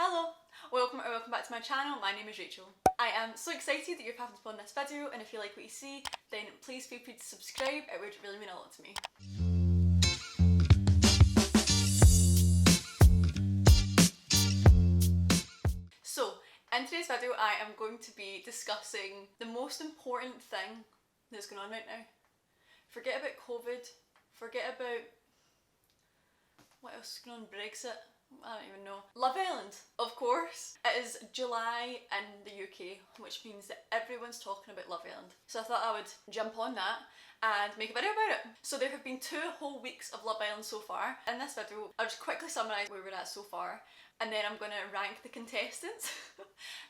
Hello, welcome back to my channel. My name is Rachel. I am so excited that you've happened upon this video, and if you like what you see, then please feel free to subscribe. It would really mean a lot to me. So, in today's video, I am going to be discussing the most important thing that's going on right now. Forget about COVID, forget about what else is going on, Brexit. I don't even know. Love Island, of course. It is July in the UK, which means that everyone's talking about Love Island. So I thought I would jump on that and make a video about it. So there have been 2 whole weeks of Love Island so far. In this video, I'll just quickly summarise where we're at so far, and then I'm going to rank the contestants.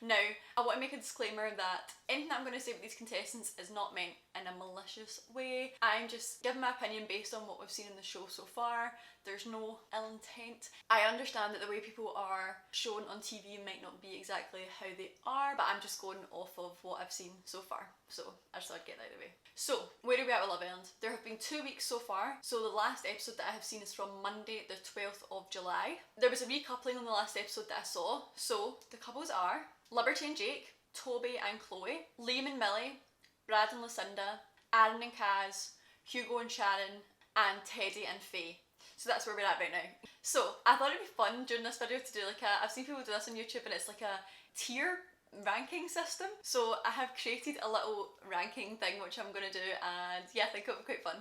Now, I want to make a disclaimer that anything that I'm going to say about these contestants is not meant in a malicious way. I'm just giving my opinion based on what we've seen in the show so far. There's no ill intent. I understand that the way people are shown on TV might not be exactly how they are, but I'm just going off of what I've seen so far. So I just thought I'd get that out of the way. So, where are we at with Love Island? There have been 2 weeks so far. So the last episode that I have seen is from Monday the 12th of July. There was a recoupling on the last episode that I saw. So the couples are Liberty and Jake, Toby and Chloe, Liam and Millie, Brad and Lucinda, Aaron and Kaz, Hugo and Sharon, and Teddy and Faye. So that's where we're at right now. So I thought it'd be fun during this video to do like I've seen people do this on YouTube, and it's like a tier ranking system. So I have created a little ranking thing which I'm going to do, and yeah, I think it'll be quite fun.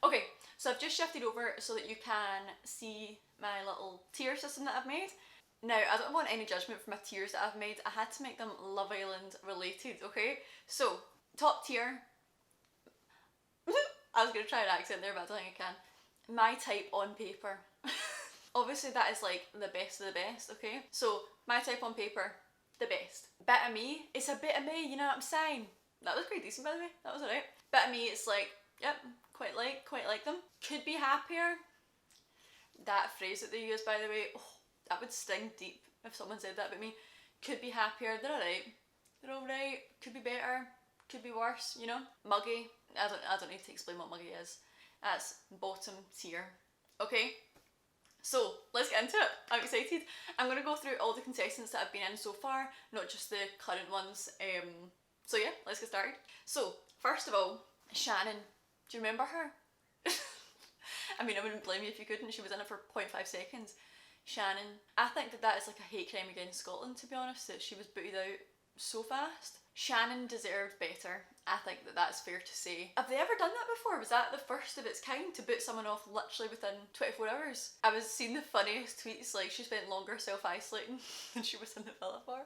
Okay, so I've just shifted over so that you can see my little tier system that I've made. Now, I don't want any judgment for my tiers that I've made. I had to make them Love Island related, okay? So, top tier. I was going to try an accent there, but I don't think I can. My type on paper. Obviously, that is like the best of the best, okay? So, my type on paper, the best. Bit of me, it's a bit of me, you know what I'm saying? That was quite decent, by the way. That was alright. Bit of me, it's like, yep, quite like them. Could be happier. That phrase that they use, by the way, oh, that would sting deep if someone said that about me. Could be happier. They're alright. They're alright. Could be better. Could be worse, you know? Muggy. I don't need to explain what muggy is. That's bottom tier. Okay? So, let's get into it. I'm excited. I'm going to go through all the contestants that I've been in so far, not just the current ones. So yeah, let's get started. So, first of all, Shannon. Do you remember her? I mean, I wouldn't blame you if you couldn't. She was in it for 0.5 seconds. Shannon. I think that is like a hate crime against Scotland, to be honest, that she was booted out so fast. Shannon deserved better. I think that that's fair to say. Have they ever done that before? Was that the first of its kind, to boot someone off literally within 24 hours? I was seeing the funniest tweets, like she spent longer self-isolating than she was in the villa for.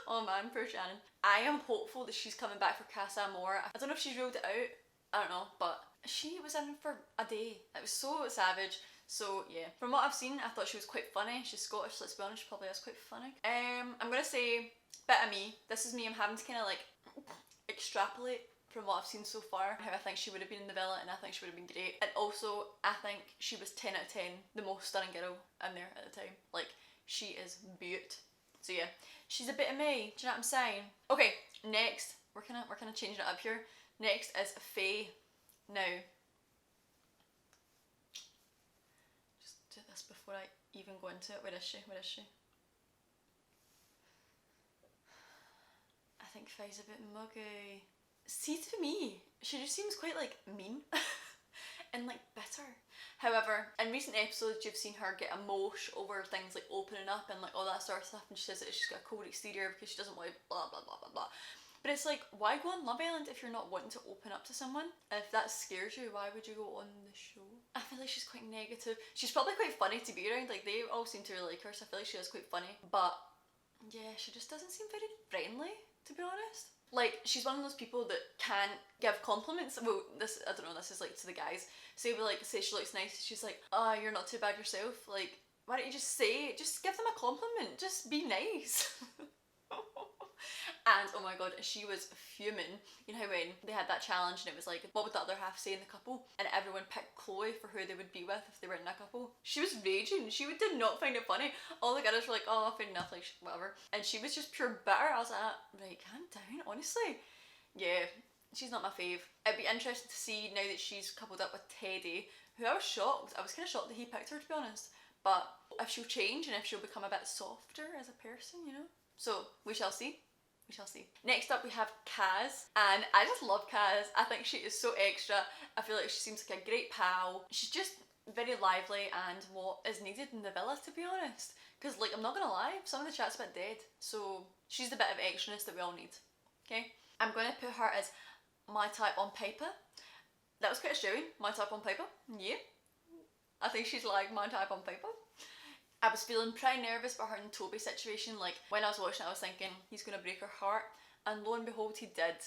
Oh man, poor Shannon. I am hopeful that she's coming back for Casa Amor. I don't know if she's ruled it out. I don't know, but she was in for a day. It was so savage. So yeah, from what I've seen, I thought she was quite funny. She's Scottish, let's be honest, she probably is quite funny. I'm gonna say, bit of me. This is me, I'm having to kind of like extrapolate from what I've seen so far, how I think she would have been in the villa, and I think she would have been great. And also, I think she was 10 out of 10, the most stunning girl in there at the time. Like, she is beaut. So yeah, she's a bit of me, do you know what I'm saying? Okay, next, we're kind of changing it up here. Next is Faye. Now, just do this before I even go into it. Where is she? Where is she? I think Faye's a bit muggy. See, to me, she just seems quite like mean and like bitter. However, in recent episodes, you've seen her get emotion over things like opening up and like all that sort of stuff, and she says that she's got a cold exterior because she doesn't want to blah blah blah blah blah. But it's like, why go on Love Island if you're not wanting to open up to someone? If that scares you, why would you go on the show? I feel like she's quite negative. She's probably quite funny to be around, like they all seem to really like her, so I feel like she is quite funny. But yeah, she just doesn't seem very friendly, to be honest. Like, she's one of those people that can't give compliments. Well, this, I don't know, this is like to the guys. Say she looks nice, she's like, oh, you're not too bad yourself. Like, why don't you just give them a compliment, just be nice. And oh my god, she was fuming. You know how when they had that challenge and it was like, what would the other half say in the couple? And everyone picked Chloe for who they would be with if they were in a couple. She was raging. She did not find it funny. All the girls were like, oh, fair enough, like whatever. And she was just pure bitter. I was like, right, calm down, honestly. Yeah, she's not my fave. It'd be interesting to see now that she's coupled up with Teddy, who I was shocked. I was kind of shocked that he picked her, to be honest. but if she'll change and if she'll become a bit softer as a person, you know? So we shall see. We shall see. Next up we have Kaz, and I just love Kaz. I think she is so extra. I feel like she seems like a great pal. She's just very lively and what is needed in the villa, to be honest. Because like, I'm not gonna lie, some of the chat's a bit dead. So she's the bit of extraness that we all need. Okay? I'm gonna put her as my type on paper. That was quite a showing. My type on paper. Yeah. I think she's like my type on paper. I was feeling pretty nervous about her and Toby situation. Like, when I was watching it, I was thinking, he's gonna break her heart. And lo and behold, he did.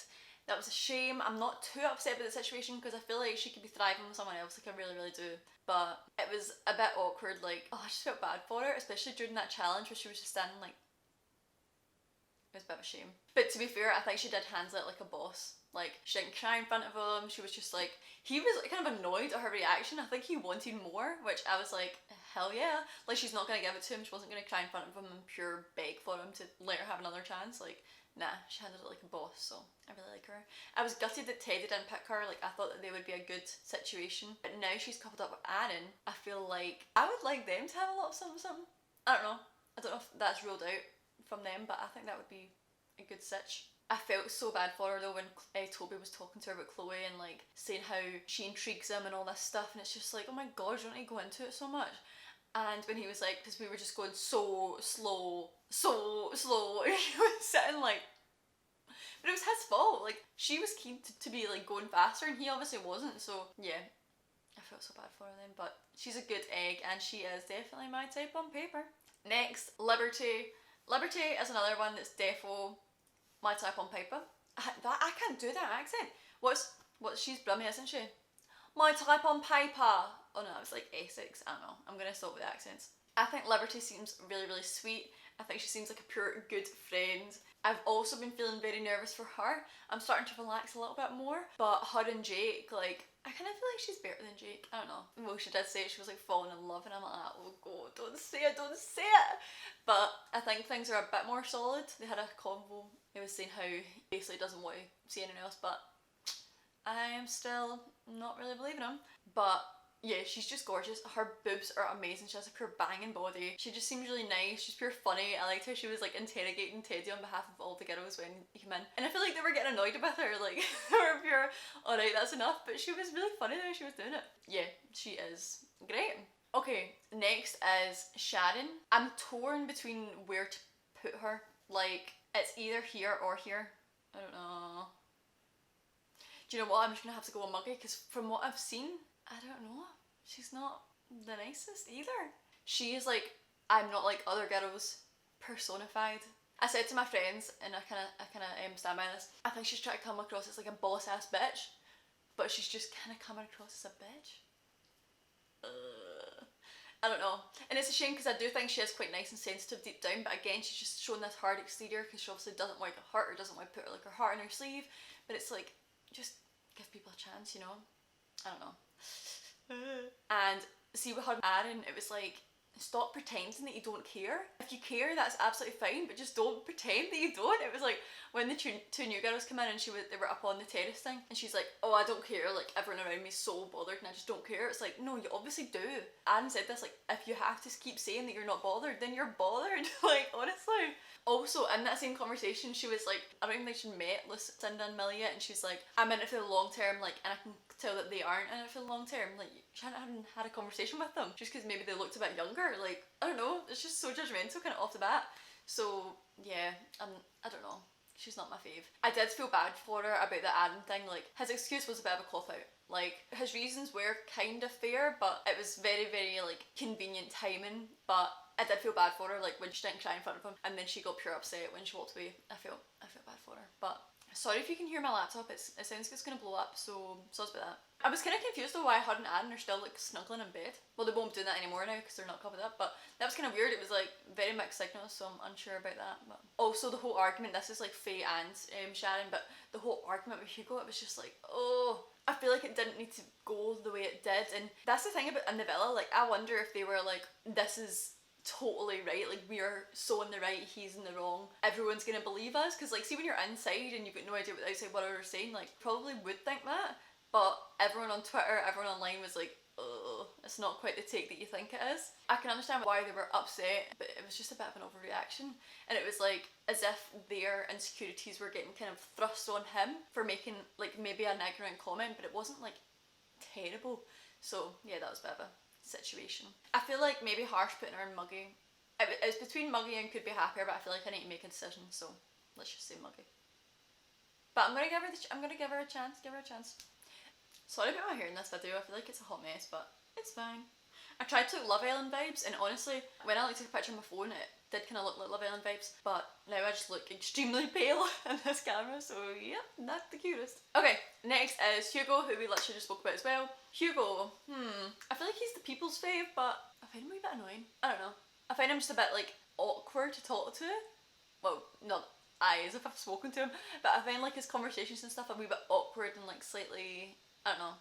That was a shame. I'm not too upset with the situation because I feel like she could be thriving with someone else, like I really, really do. But it was a bit awkward, like, oh, I just felt bad for her, especially during that challenge where she was just standing like, it was a bit of a shame. But to be fair, I think she did handle it like a boss. Like, she didn't cry in front of him, she was just like, he was kind of annoyed at her reaction. I think he wanted more, which I was like, hell yeah. Like, she's not gonna give it to him, she wasn't gonna cry in front of him and pure beg for him to let her have another chance. Like, nah, she handled it like a boss, so I really like her. I was gutted that Teddy didn't pick her. Like, I thought that they would be a good situation. But now she's coupled up with Aaron, I feel like I would like them to have a lot of something. I don't know if that's ruled out from them, but I think that would be a good sitch. I felt so bad for her though when Toby was talking to her about Chloe and like saying how she intrigues him and all this stuff, and it's just like, oh my god, you don't need to go into it so much. And when he was like, because we were just going so slow, and he was sitting like, but it was his fault. Like, she was keen to be like going faster and he obviously wasn't, so yeah, I felt so bad for her then. But she's a good egg and she is definitely my type on paper. Next, Liberty. Liberty is another one that's defo my type on paper. I can't do that accent. She's Brummie, isn't she? My type on paper. Oh no, it's like Essex. I don't know. I'm gonna stop with the accents. I think Liberty seems really, really sweet. I think she seems like a pure good friend. I've also been feeling very nervous for her. I'm starting to relax a little bit more. But her and Jake, like, I kind of feel like she's better than Jake. I don't know. Well, she did say it, she was like falling in love, and I'm like, oh god, don't say it. But I think things are a bit more solid. They had a convo. He was saying how he basically doesn't want to see anyone else, but I am still not really believing him. But yeah, she's just gorgeous. Her boobs are amazing. She has a pure banging body. She just seems really nice. She's pure funny. I liked how she was like interrogating Teddy on behalf of all the girls when he came in. And I feel like they were getting annoyed with her. Like, they were pure, alright, that's enough. But she was really funny the way she was doing it. Yeah, she is great. Okay, next is Sharon. I'm torn between where to put her. Like, it's either here or here. I don't know. Do you know what? I'm just gonna have to go with Muggy because from what I've seen, I don't know. She's not the nicest either. She is like, I'm not like other girls personified. I said to my friends, and I kind of stand by this, I think she's trying to come across as like a boss ass bitch, but she's just kind of coming across as a bitch. I don't know. And it's a shame because I do think she is quite nice and sensitive deep down, but again, she's just showing this hard exterior because she obviously doesn't want to hurt her, doesn't want to put like her heart in her sleeve, but it's like, just give people a chance, you know? I don't know. And see with her and Aaron, it was like, stop pretending that you don't care. If you care, that's absolutely fine, but just don't pretend that you don't. It was like when the two new girls come in and they were up on the terrace thing, and she's like, oh, I don't care, like everyone around me is so bothered and I just don't care. It's like, no, you obviously do. Aaron said this, like, if you have to keep saying that you're not bothered, then you're bothered. Like, honestly. Also, in that same conversation, she was like, I don't even think she met Lucinda and Millie yet, and she's like, I'm in it for the long term, like, and I can tell that they aren't in it for the long term. Like, she hadn't had a conversation with them just because maybe they looked a bit younger. Like, I don't know, it's just so judgmental kind of off the bat. So yeah, I don't know, she's not my fave. I did feel bad for her about the Aaron thing. Like, his excuse was a bit of a cop out. Like, his reasons were kind of fair, but it was very, very like convenient timing. But I did feel bad for her, like when she didn't cry in front of him and then she got pure upset when she walked away. I felt bad for her. But sorry if you can hear my laptop, it sounds like it's gonna blow up, so sorry about that. I was kind of confused though why her and Aaron are still like snuggling in bed. Well, they won't be doing that anymore now because they're not covered up, but that was kind of weird. It was like very mixed signals, so I'm unsure about that. But also the whole argument, this is like Faye and Shannon, but the whole argument with Hugo, it was just like, oh, I feel like it didn't need to go the way it did. And that's the thing about in the villa, like I wonder if they were like, this is totally right, like we are so in the right, he's in the wrong, everyone's gonna believe us. Because like, see when you're inside and you've got no idea what the outside world are saying, like probably would think that, but everyone on Twitter, everyone online was like, oh, it's not quite the take that you think it is. I can understand why they were upset, but it was just a bit of an overreaction. And it was like as if their insecurities were getting kind of thrust on him for making like maybe an ignorant comment, but it wasn't like terrible. So yeah, that was a bit of a situation. I feel like maybe harsh putting her in Muggy. It's between Muggy and Could Be Happier, but I feel like I need to make a decision, so let's just say Muggy. But I'm gonna give her a chance. Give her a chance. Sorry about my hair in this video. I feel like it's a hot mess, but it's fine. I tried to Love Island vibes, and honestly, when I took a picture on my phone, it did kind of look like Love Island vibes. But now I just look extremely pale in this camera, so yeah, not the cutest. Okay, next is Hugo, who we literally just spoke about as well. Hugo, I feel like he's the people's fave, but I find him a wee bit annoying. I don't know. I find him just a bit like awkward to talk to. Well, not as if I've spoken to him, but I find like his conversations and stuff a wee bit awkward and like slightly, I don't know,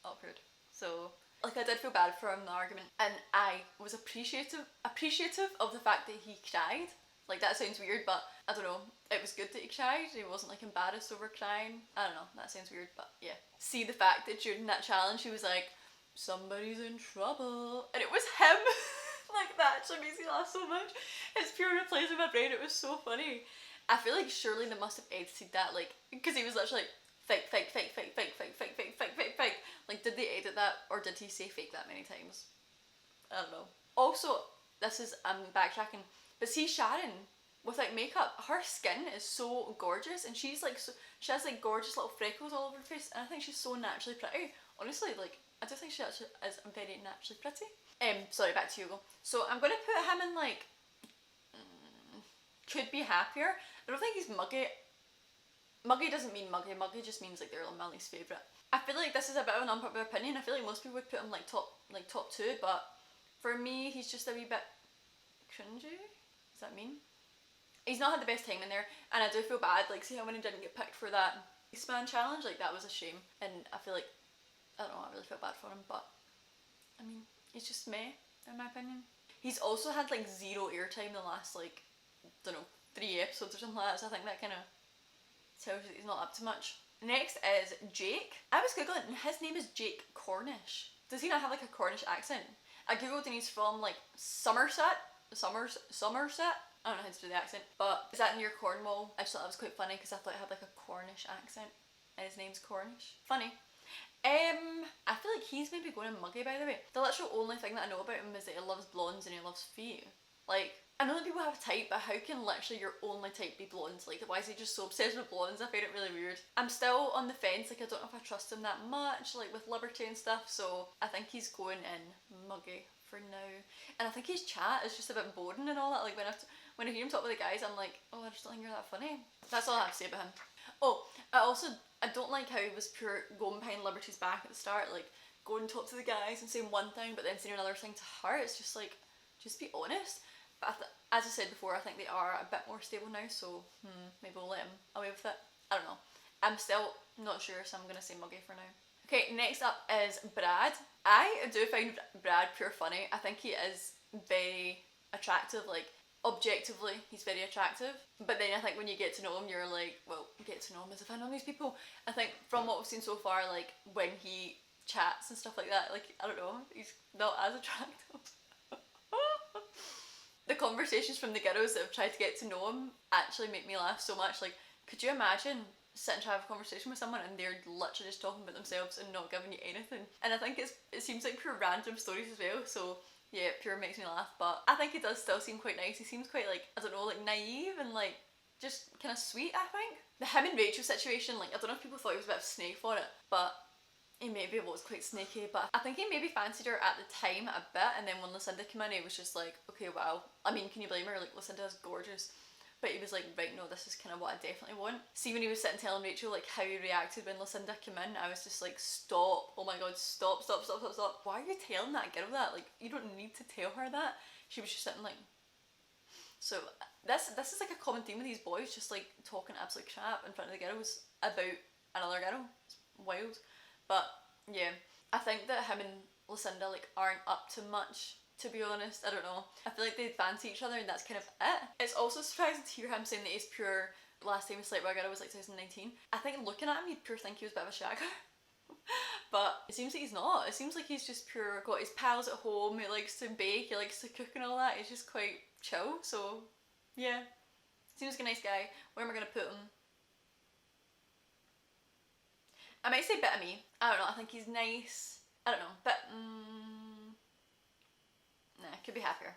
awkward. So like I did feel bad for him in the argument, and I was appreciative of the fact that he cried. Like that sounds weird, but I don't know, it was good that he cried. He wasn't like embarrassed over crying. I don't know, that sounds weird, but yeah. See the fact that during that challenge he was like, somebody's in trouble, and it was him. Like that actually makes me laugh so much. It's pure replays in my brain. It was so funny. I feel like surely they must have edited that, like, because he was literally like fake. Like, did they edit that, or did he say fake that many times? I don't know. Also, this is backtracking, but see Sharon without makeup, her skin is so gorgeous, and she's like she has like gorgeous little freckles all over her face, and I think she's so naturally pretty. Honestly, like I do think she actually is very naturally pretty. Sorry, back to Hugo. So I'm gonna put him in like Could Be Happier. I don't think he's Muggy. Muggy doesn't mean Muggy. Muggy just means like they're Millie's favourite. I feel like this is a bit of an unpopular opinion. I feel like most people would put him like top 2, but for me he's just a wee bit cringy. Does that mean? He's not had the best time in there, and I do feel bad. Like, see how when he didn't get picked for that Eastman challenge? Like that was a shame, and I feel like I don't know. I really felt bad for him, but I mean, he's just meh, in my opinion. He's also had like 0 airtime the last like, don't know, 3 episodes or something like that, so I think that kind of tells you that he's not up to much. Next is Jake. I was googling and his name is Jake Cornish. Does he not have like a Cornish accent? I googled and he's from like Somerset? Somerset? I don't know how to do the accent, but is that near Cornwall? I just thought that was quite funny because I thought it had like a Cornish accent and his name's Cornish. Funny. I feel like he's maybe going in Muggy, by the way. The literal only thing that I know about him is that he loves blondes and he loves Faye. Like, I know that people have a type, but how can literally your only type be blondes? Like, why is he just so obsessed with blondes? I find it really weird. I'm still on the fence, like I don't know if I trust him that much, like with Liberty and stuff, so I think he's going in Muggy for now. And I think his chat is just a bit boring and all that. Like when I hear him talk with the guys, I'm like, oh, I just don't think you're that funny. That's all I have to say about him. Oh, I don't like how he was pure going behind Liberty's back at the start, like going and talk to the guys and saying one thing but then saying another thing to her. It's just like, just be honest. But as I said before, I think they are a bit more stable now, so maybe we'll let him away with it. I don't know. I'm still not sure, so I'm gonna say Muggy for now. Okay, next up is Brad. I do find Brad pure funny. I think he is very attractive, like objectively he's very attractive, but then I think when you get to know him you're like, well, get to know him as if I know these people. I think from what we've seen so far, like when he chats and stuff like that, like I don't know, he's not as attractive. The conversations from the girls that have tried to get to know him actually make me laugh so much. Like, could you imagine sitting to have a conversation with someone and they're literally just talking about themselves and not giving you anything? And I think it seems like pure random stories as well, so yeah, pure makes me laugh. But I think he does still seem quite nice. He seems quite like, I don't know, like naive and like just kind of sweet, I think. The him and Rachel situation, like I don't know if people thought he was a bit of a snake for it, but he maybe was quite snaky. But I think he maybe fancied her at the time a bit, and then when Lucinda came in he was just like, okay, wow. I mean, can you blame her? Like, Lucinda is gorgeous. But he was like, right, no, this is kind of what I definitely want. See, when he was sitting telling Rachel like how he reacted when Lucinda came in, I was just like, stop, oh my god, stop. Why are you telling that girl that? Like, you don't need to tell her that. She was just sitting like... So this is like a common theme with these boys, just like talking absolute crap in front of the girls about another girl. It's wild. But yeah, I think that him and Lucinda like aren't up to much, to be honest. I don't know. I feel like they fancy each other and that's kind of it. It's also surprising to hear him saying that he's pure. Last time he slept with a girl was like 2019. I think looking at him, you'd pure think he was a bit of a shagger. But it seems like he's not. It seems like he's just pure, got his pals at home, he likes to bake, he likes to cook and all that. He's just quite chill, so yeah. Seems like a nice guy. Where am I going to put him? I might say bit of me. I don't know, I think he's nice. I don't know, but nah, could be happier.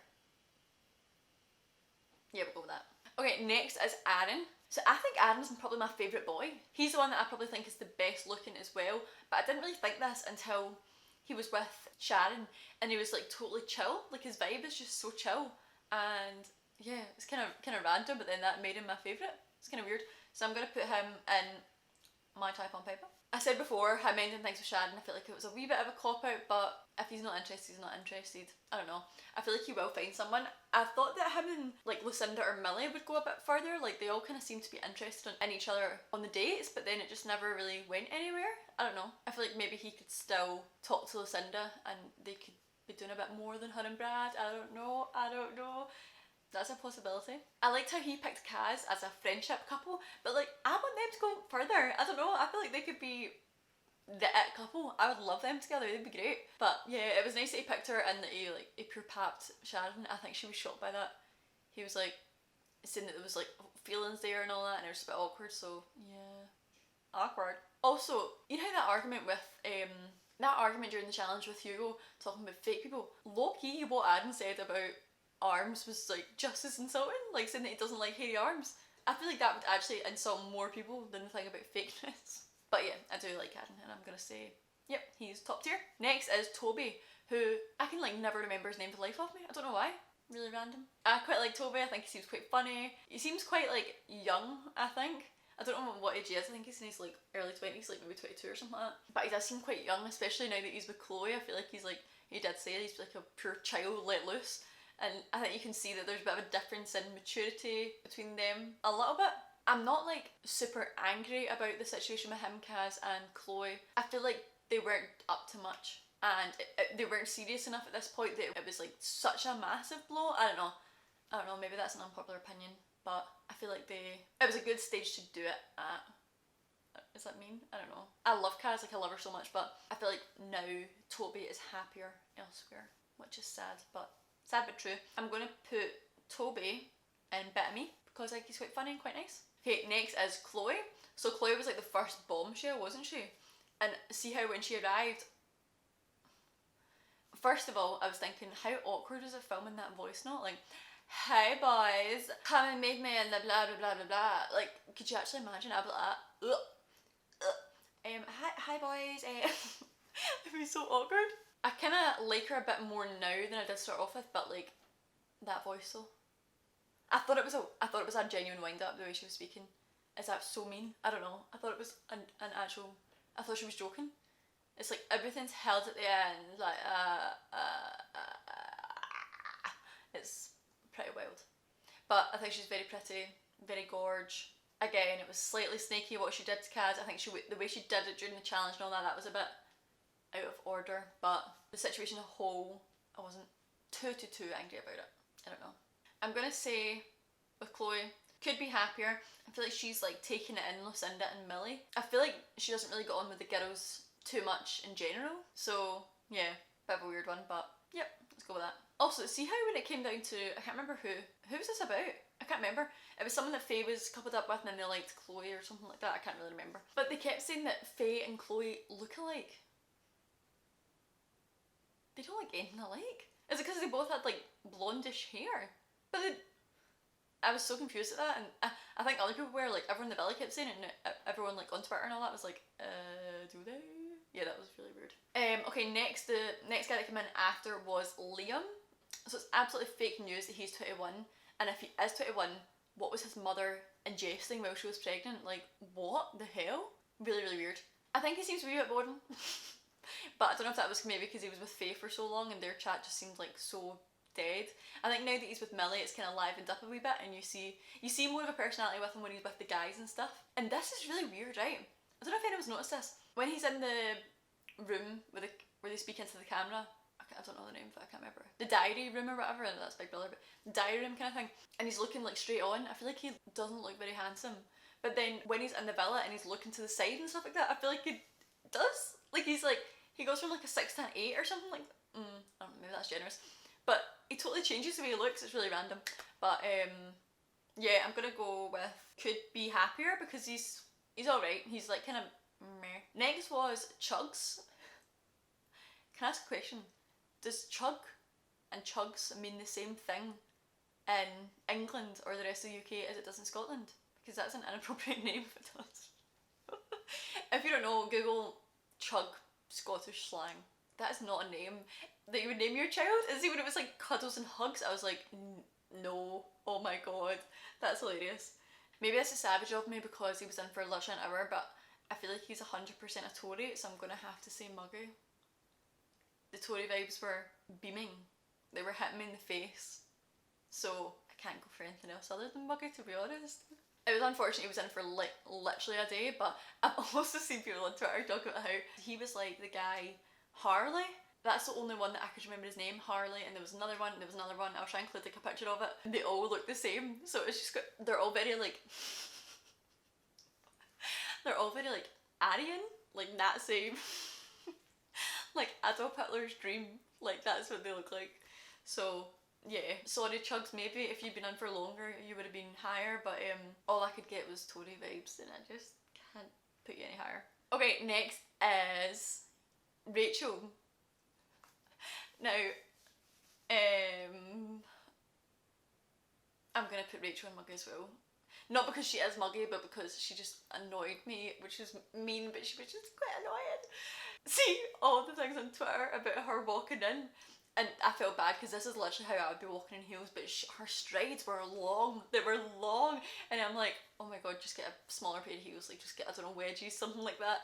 Yeah, we'll go with that. Okay, next is Aaron. So I think Aaron's probably my favourite boy. He's the one that I probably think is the best looking as well, but I didn't really think this until he was with Sharon and he was like totally chill. Like his vibe is just so chill, and yeah, it's kind of random, but then that made him my favourite. It's kind of weird. So I'm going to put him in my type on paper. I said before how ending things with Sharon, I feel like it was a wee bit of a cop-out, but if he's not interested, he's not interested. I don't know. I feel like he will find someone. I thought that him and like Lucinda or Millie would go a bit further. Like they all kind of seemed to be interested in each other on the dates, but then it just never really went anywhere. I don't know. I feel like maybe he could still talk to Lucinda and they could be doing a bit more than her and Brad. I don't know. That's a possibility. I liked how he picked Kaz as a friendship couple, but like I want them to go further. I don't know, I feel like they could be the it couple. I would love them together, they'd be great. But yeah, it was nice that he picked her and that he pure papped Sharon. I think she was shocked by that. He was like saying that there was like feelings there and all that, and it was a bit awkward, so yeah. Awkward. Also, you know how that argument with during the challenge with Hugo talking about fake people? Low key, what Adam said about arms was like just as insulting, like saying that he doesn't like hairy arms. I feel like that would actually insult more people than the thing about fakeness. But yeah, I do like Adam, and I'm gonna say, yep, he's top tier. Next is Toby, who I can like never remember his name for the life of me. I don't know why. Really random. I quite like Toby. I think he seems quite funny. He seems quite like young, I think. I don't know what age he is. I think he's in his like early 20s, like maybe 22 or something like that. But he does seem quite young, especially now that he's with Chloe. I feel like he's like, he did say he's like a pure child let loose. And I think you can see that there's a bit of a difference in maturity between them a little bit. I'm not like super angry about the situation with him, Kaz and Chloe. I feel like they weren't up to much, and they weren't serious enough at this point that it was like such a massive blow. I don't know, maybe that's an unpopular opinion, but I feel like it was a good stage to do it at. Is that mean? I don't know. I love Kaz, like I love her so much, but I feel like now Toby is happier elsewhere, which is sad, but true. I'm going to put Toby in bit of me because like he's quite funny and quite nice. Okay, next is Chloe. So Chloe was like the first bombshell, wasn't she? And see how when she arrived, first of all, I was thinking how awkward is it filming that voice note? Like, hey boys, come and meet me and the blah blah blah blah blah. Like, could you actually imagine? I'd be like, hi boys. It'd be so awkward. I kind of like her a bit more now than I did start off with, but like that voice though, I thought it was a genuine wind up the way she was speaking. Is that so mean? I don't know. I thought it was an actual. I thought she was joking. It's like everything's held at the end, like it's pretty wild. But I think she's very pretty, very gorge. Again, it was slightly snaky what she did to Kaz. I think the way she did it during the challenge and all that was a bit out of order, but the situation as a whole, I wasn't too angry about it. I don't know. I'm gonna say with Chloe, could be happier. I feel like she's like taking it in Lucinda and Millie. I feel like she doesn't really get on with the girls too much in general. So yeah, bit of a weird one, but yep, let's go with that. Also, see how when it came down to, I can't remember who was this about? I can't remember. It was someone that Faye was coupled up with and then they liked Chloe or something like that. I can't really remember. But they kept saying that Faye and Chloe look alike. They don't look anything alike. Is it because they both had like blondish hair? But I was so confused at that, and I think other people were like, everyone in the valley kept saying it, and everyone like on Twitter and all that was like, do they? Yeah, that was really weird. Okay, next, the next guy that came in after was Liam. So it's absolutely fake news that he's 21, and if he is 21, what was his mother ingesting while she was pregnant? Like, what the hell? Really, really weird. I think he seems a wee bit boring. But I don't know if that was maybe because he was with Faye for so long and their chat just seemed like so dead. I think now that he's with Millie, it's kind of livened up a wee bit, and you see more of a personality with him when he's with the guys and stuff. And this is really weird, right? I don't know if anyone's noticed this. When he's in the room where they speak into the camera, I don't know the name, but I can't remember. The diary room or whatever, and that's Big Brother, but the diary room kind of thing. And he's looking like straight on. I feel like he doesn't look very handsome. But then when he's in the villa and he's looking to the side and stuff like that, I feel like he does. Like he goes from like a 6 to an 8 or something like. I don't know, maybe that's generous, but he totally changes the way he looks. It's really random, but yeah, I'm gonna go with could be happier because he's alright. He's like kind of meh. Next was Chuggs. Can I ask a question? Does chug and Chuggs mean the same thing in England or the rest of the UK as it does in Scotland? Because that's an inappropriate name if it does. If you don't know, Google chug Scottish slang. That is not a name that you would name your child. And see, when it was like cuddles and hugs, I was like, no, oh my god, that's hilarious. Maybe this is savage of me because he was in for literally an hour, but I feel like he's 100% a Tory, so I'm gonna have to say muggy. The Tory vibes were beaming. They were hitting me in the face. So I can't go for anything else other than muggy, to be honest. It was unfortunate he was in for like literally a day, but I've also seen people on Twitter talk about how he was like the guy Harley. That's the only one that I could remember his name, Harley, and there was another one, I'll try and include like a picture of it. And they all look the same, so it's just they're all very like they're all very like Aryan, like Nazi, like Adolf Hitler's dream, like that's what they look like. So yeah, sorry Chuggs, maybe if you'd been in for longer you would have been higher, but all I could get was Tory vibes and I just can't put you any higher. Okay, next is Rachel. Now, I'm gonna put Rachel in muggy as well. Not because she is muggy, but because she just annoyed me, which is mean, but she was just quite annoying. See all the things on Twitter about her walking in, and I felt bad because this is literally how I would be walking in heels, but her strides were long. They were long, and I'm like, oh my god, just get a smaller pair of heels, like just get, I don't know, wedgies, something like that.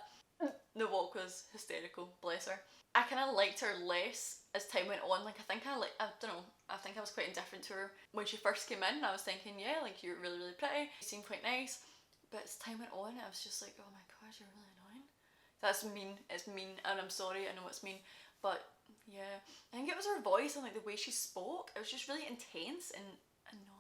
The walk was hysterical, bless her. I kind of liked her less as time went on. Like I think I was quite indifferent to her when she first came in. I was thinking, yeah, like you're really, really pretty, you seem quite nice. But as time went on, I was just like, oh my god, you're really annoying. That's mean, it's mean, and I'm sorry, I know it's mean, but yeah. I think it was her voice and like the way she spoke. It was just really intense and annoying.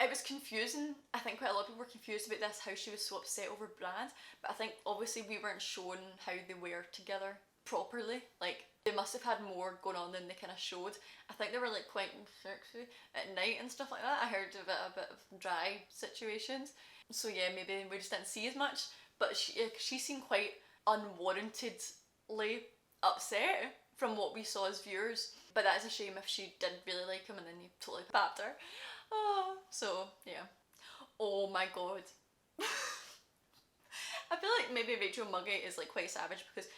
It was confusing. I think quite a lot of people were confused about this, how she was so upset over Brad, but I think obviously we weren't shown how they were together properly. Like they must have had more going on than they kind of showed. I think they were like quite sexy at night and stuff like that. I heard of a bit of dry situations, so yeah, maybe we just didn't see as much, but she seemed quite unwarrantedly upset from what we saw as viewers, but that is a shame if she did really like him and then he totally papped her. Oh, so yeah. Oh my god. I feel like maybe Rachel Muggy is like quite savage because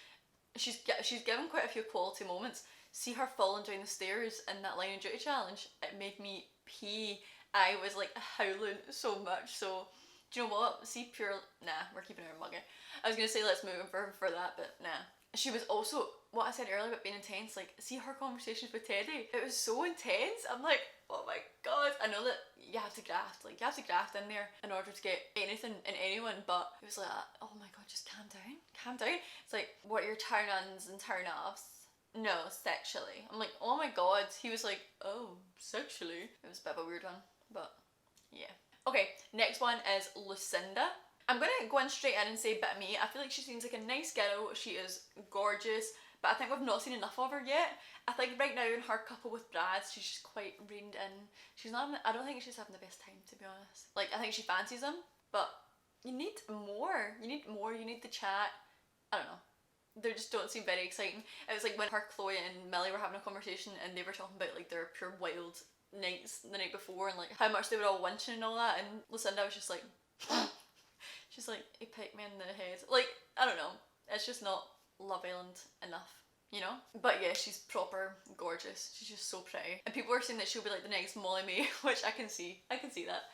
she's given quite a few quality moments. See her falling down the stairs in that Line of Duty challenge, it made me pee. I was like howling so much. So do you know what? See pure, nah, we're keeping her Muggy. I was gonna say let's move for that, but nah. She was also, what I said earlier about being intense, like see her conversations with Teddy, it was so intense. I'm like, oh my god. I know that you have to graft, like you have to graft in there in order to get anything in anyone, but it was like, oh my god, just calm down. It's like, what are your turn-ons and turn-offs? No, sexually. I'm like, oh my god. He was like, oh, sexually. It was a bit of a weird one, but yeah. Okay, next one is Lucinda. I'm gonna go in straight in and say bit me. I feel like she seems like a nice girl. She is gorgeous, but I think we've not seen enough of her yet. I think right now in her couple with Brad, she's just quite reined in. She's not, I don't think she's having the best time, to be honest. Like, I think she fancies him, but you need more. You need the chat. I don't know. They just don't seem very exciting. It was like when her, Chloe and Millie were having a conversation and they were talking about like their pure wild nights the night before and like how much they were all winching and all that, and Lucinda was just like she's like, he picked me in the head. Like, I don't know. It's just not Love Island enough, you know? But yeah, she's proper gorgeous. She's just so pretty. And people are saying that she'll be like the next Molly May, which I can see. I can see that.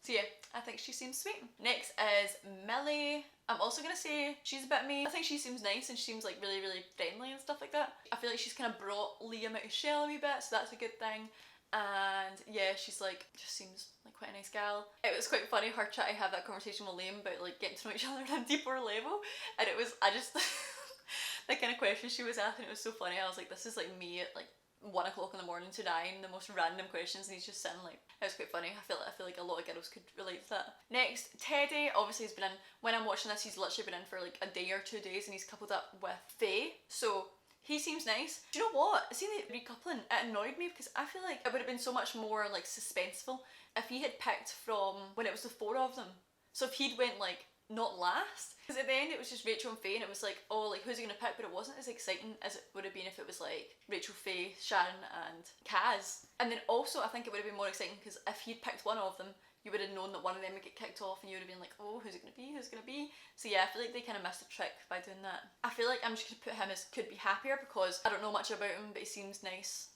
So yeah, I think she seems sweet. Next is Millie. I'm also gonna say she's a bit me. I think she seems nice and she seems like really, really friendly and stuff like that. I feel like she's kind of brought Liam out of his shell a wee bit, so that's a good thing. And yeah, she's like, just seems like quite a nice gal. It was quite funny her trying to have that conversation with Liam about like getting to know each other on a deeper level, and it was, I just the kind of question she was asking, it was so funny. I was like, this is like me at like 1 o'clock in the morning to 9, the most random questions, and he's just sitting like, it was quite funny. I feel like a lot of girls could relate to that. Next, Teddy obviously has been in, when I'm watching this, he's literally been in for like a day or 2 days, and he's coupled up with Faye, so he seems nice. Do you know what? Seeing the recoupling, it annoyed me because I feel like it would have been so much more like suspenseful if he had picked from when it was the 4 of them. So if he'd went like not last, because at the end it was just Rachel and Faye, and it was like, oh, like who's he gonna pick? But it wasn't as exciting as it would have been if it was like Rachel, Faye, Sharon and Kaz. And then also I think it would have been more exciting because if he'd picked one of them, you would have known that one of them would get kicked off, and you would have been like, oh, who's it gonna be, who's it gonna be? So yeah, I feel like they kind of missed a trick by doing that. I feel like I'm just gonna put him as could be happier because I don't know much about him, but he seems nice.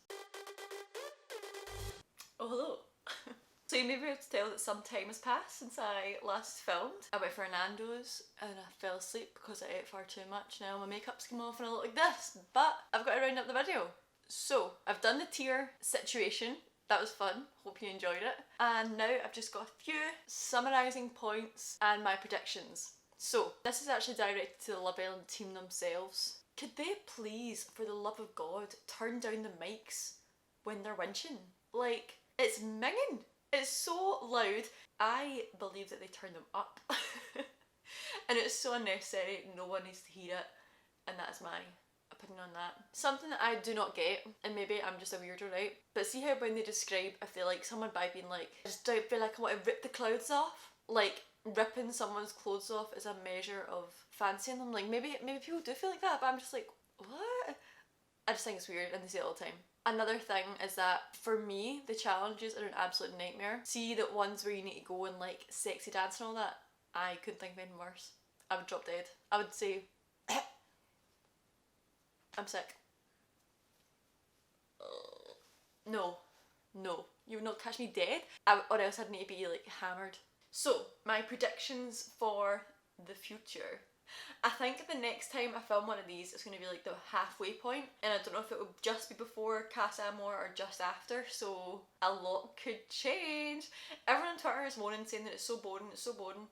Oh, hello. So you may be able to tell that some time has passed since I last filmed. I went for a Nando's and I fell asleep because I ate far too much. Now my makeup's come off and I look like this, but I've got to round up the video. So I've done the tier situation. That was fun. Hope you enjoyed it. And now I've just got a few summarising points and my predictions. So this is actually directed to the Love Island team themselves. Could they please, for the love of God, turn down the mics when they're winching? Like, it's minging. It's so loud. I believe that they turn them up. And it's so unnecessary. No one needs to hear it. And that is my opinion on that. Something that I do not get, and maybe I'm just a weirdo, right? But see how when they describe if they like someone by being like, I just don't feel like I want to rip the clothes off. Like, ripping someone's clothes off is a measure of fancying them. Like, maybe people do feel like that, but I'm just like, what? I just think it's weird, and they say it all the time. Another thing is that for me, the challenges are an absolute nightmare. See the ones where you need to go and like sexy dance and all that? I couldn't think of anything worse. I would drop dead. I would say, I'm sick. No, you would not catch me dead, or else I'd need to be like hammered. So, my predictions for the future. I think the next time I film one of these, it's going to be like the halfway point, and I don't know if it will just be before Casa Amor or just after, so a lot could change. Everyone on Twitter is moaning, saying that it's so boring,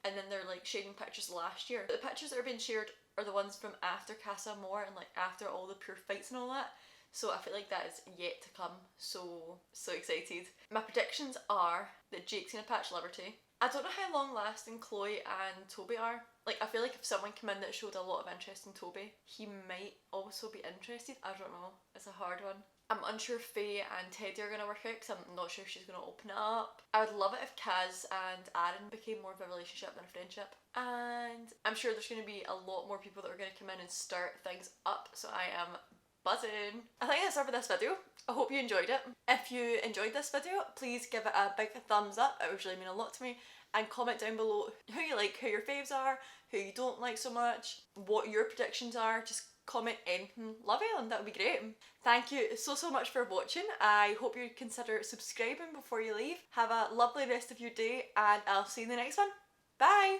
and then they're like sharing pictures last year. But the pictures that are being shared are the ones from after Casa Amor and like after all the pure fights and all that. So I feel like that is yet to come, so excited. My predictions are that Jake's gonna patch Liberty. I don't know how long lasting Chloe and Toby are. Like, I feel like if someone came in that showed a lot of interest in Toby, he might also be interested. I don't know. It's a hard one. I'm unsure if Faye and Teddy are going to work out because I'm not sure if she's going to open it up. I would love it if Kaz and Aaron became more of a relationship than a friendship. And I'm sure there's going to be a lot more people that are going to come in and start things up. So I am buzzing. I think that's it for this video. I hope you enjoyed it. If you enjoyed this video, please give it a big thumbs up. It would really mean a lot to me. And comment down below who you like, who your faves are, who you don't like so much, what your predictions are. Just comment anything. Love Island, that would be great. Thank you so much for watching. I hope you consider subscribing before you leave. Have a lovely rest of your day, and I'll see you in the next one. Bye!